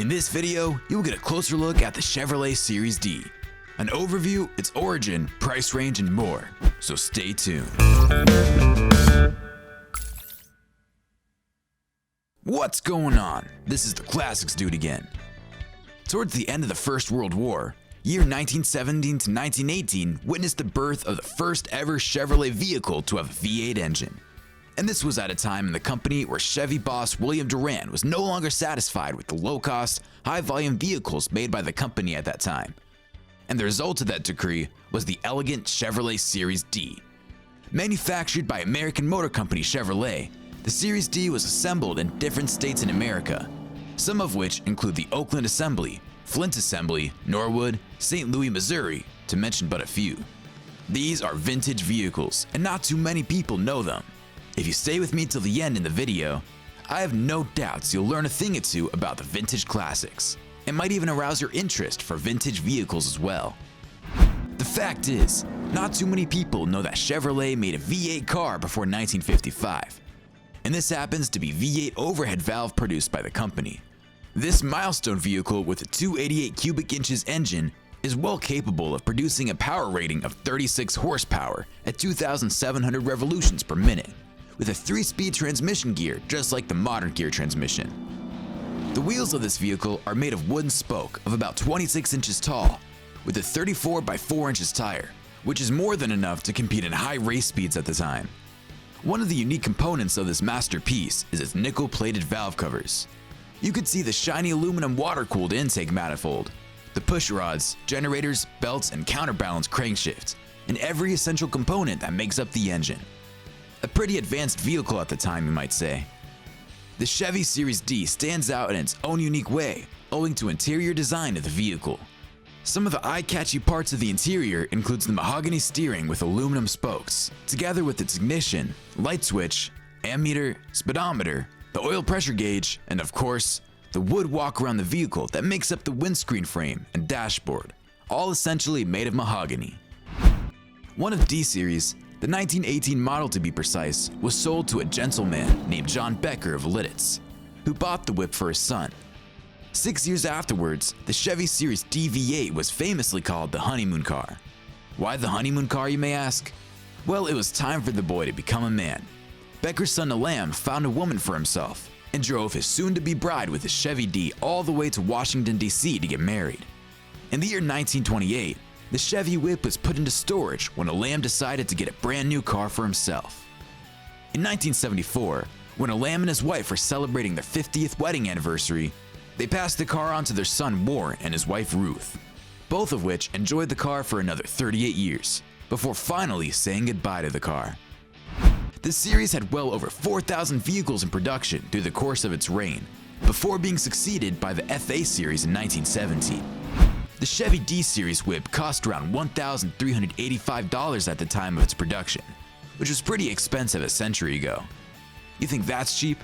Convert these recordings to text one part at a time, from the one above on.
In this video, you will get a closer look at the Chevrolet Series D, an overview, its origin, price range, and more, so stay tuned. What's going on? This is the Classics Dude again. Towards the end of the First World War, year 1917 to 1918 witnessed the birth of the first ever Chevrolet vehicle to have a V8 engine. And this was at a time in the company where Chevy boss William Durant was no longer satisfied with the low-cost, high-volume vehicles made by the company at that time. And the result of that decree was the elegant Chevrolet Series D. Manufactured by American Motor Company Chevrolet, the Series D was assembled in different states in America, some of which include the Oakland Assembly, Flint Assembly, Norwood, St. Louis, Missouri, to mention but a few. These are vintage vehicles, and not too many people know them. If you stay with me till the end in the video, I have no doubts you'll learn a thing or two about the vintage classics. It might even arouse your interest for vintage vehicles as well. The fact is, not too many people know that Chevrolet made a V8 car before 1955. And this happens to be V8 overhead valve produced by the company. This milestone vehicle with a 288 cubic inches engine is well capable of producing a power rating of 36 horsepower at 2,700 revolutions per minute, with a 3-speed transmission gear just like the modern gear transmission. The wheels of this vehicle are made of wooden spoke of about 26 inches tall, with a 34 by 4 inches tire, which is more than enough to compete in high race speeds at the time. One of the unique components of this masterpiece is its nickel-plated valve covers. You could see the shiny aluminum water-cooled intake manifold, the push rods, generators, belts, and counterbalance crankshafts, and every essential component that makes up the engine. A pretty advanced vehicle at the time, you might say. The Chevy Series D stands out in its own unique way, owing to interior design of the vehicle. Some of the eye-catchy parts of the interior includes the mahogany steering with aluminum spokes, together with its ignition, light switch, ammeter, speedometer, the oil pressure gauge, and of course, the wood walk around the vehicle that makes up the windscreen frame and dashboard, all essentially made of mahogany. One of D Series, the 1918 model to be precise, was sold to a gentleman named John Becker of Lidditz, who bought the whip for his son. 6 years afterwards, the Chevy Series D V8 was famously called the honeymoon car. Why the honeymoon car, you may ask? Well, it was time for the boy to become a man. Becker's son Elam found a woman for himself and drove his soon-to-be bride with his Chevy D all the way to Washington, D.C. to get married. In the year 1928, the Chevy whip was put into storage when Elam decided to get a brand new car for himself. In 1974, when Elam and his wife were celebrating their 50th wedding anniversary, they passed the car on to their son Warren and his wife Ruth, both of which enjoyed the car for another 38 years, before finally saying goodbye to the car. The series had well over 4,000 vehicles in production through the course of its reign, before being succeeded by the FA series in 1917. The Chevy D series whip cost around $1,385 at the time of its production, which was pretty expensive a century ago. You think that's cheap?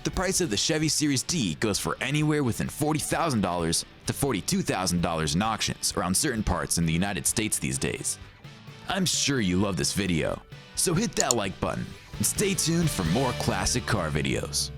The price of the Chevy Series D goes for anywhere within $40,000 to $42,000 in auctions around certain parts in the United States these days. I'm sure you love this video, so hit that like button and stay tuned for more classic car videos.